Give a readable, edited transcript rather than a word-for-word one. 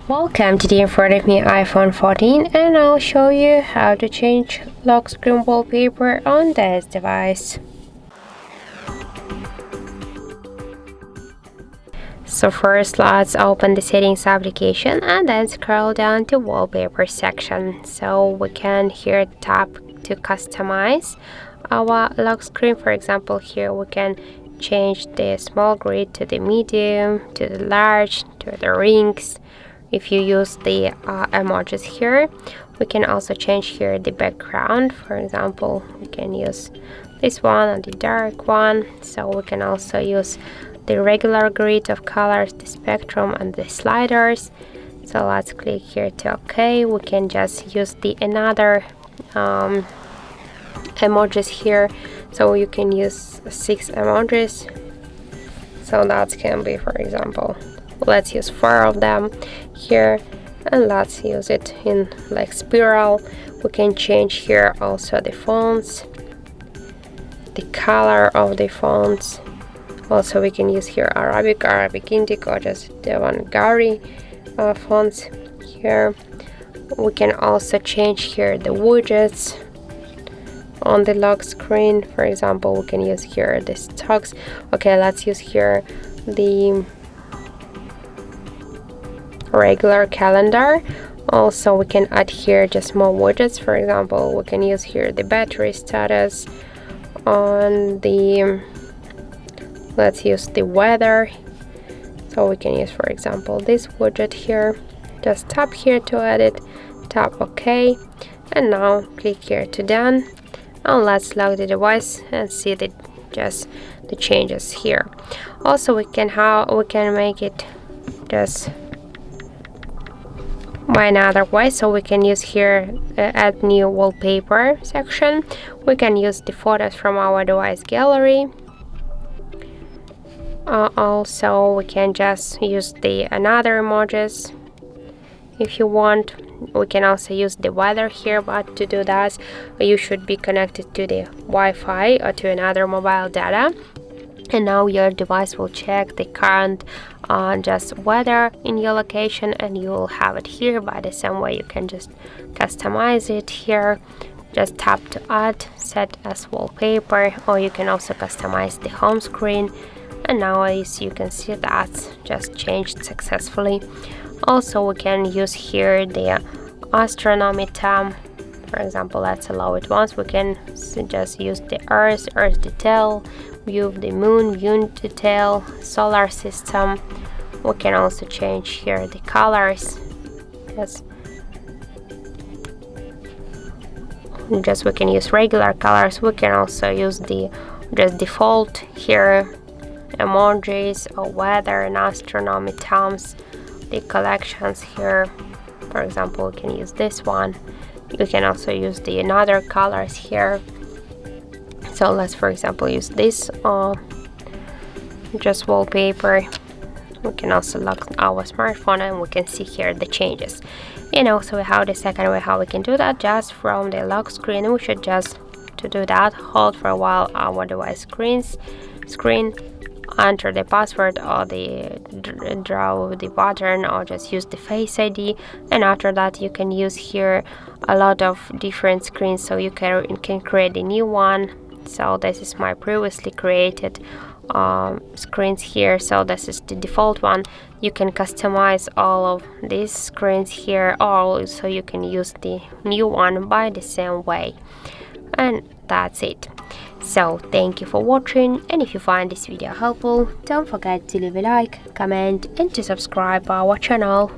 Welcome, today in front of me iPhone 14 and I'll show you how to change lock screen wallpaper on this device. So first let's open the settings application and then scroll down to wallpaper section. So we can here tap to customize our lock screen. For example, here we can change the small grid to the medium, to the large, to the rings. If you use the emojis here, we can also change here the background. For example, we can use this one and the dark one. So we can also use the regular grid of colors, the spectrum and the sliders. So let's click here to OK. We can just use the another emojis here. So you can use 6 emojis. So that can be, for example, let's use 4 of them here, and let's use it in like spiral. We can change here also the fonts, the color of the fonts. Also we can use here Arabic Indic, or just the one Gary fonts here. We can also change here the widgets on the lock screen. For example, we can use here the stocks. Okay, let's use here the regular calendar. Also we can add here just more widgets. For example, we can use here the battery status on the, let's use the weather. So we can use, for example, this widget here. Just tap here to add it, tap OK, and now click here to done, and let's lock the device and see the changes here. Also we can make it just by another way. So we can use here add new wallpaper section. We can use the photos from our device gallery. Also we can just use the another emojis if you want. We can also use the weather here, but to do that you should be connected to the Wi-Fi or to another mobile data, and now your device will check the current just weather in your location, and you will have it here. By the same way, you can just customize it here. Just tap to add, set as wallpaper, or you can also customize the home screen, and now as you can see that's just changed successfully. Also we can use here the astronomy tab. For example, let's allow it once. We can just use the earth detail, view of the moon, view detail, solar system. We can also change here the colors. Just we can use regular colors. We can also use the just default here emojis or weather and astronomy tabs, the collections here. For example, we can use this one. You can also use the another colors here. So let's, for example, use this just wallpaper. We can also lock our smartphone and we can see here the changes. And also we have the second way how we can do that, just from the lock screen. We should just, to do that, hold for a while our device screen, enter the password or draw the button, or just use the Face ID, and after that you can use here a lot of different screens, so you can create a new one. So this is my previously created screens here. So this is the default one. You can customize all of these screens here, or also you can use the new one by the same way. And that's it. So thank you for watching, and if you find this video helpful, don't forget to leave a like, comment and to subscribe our channel.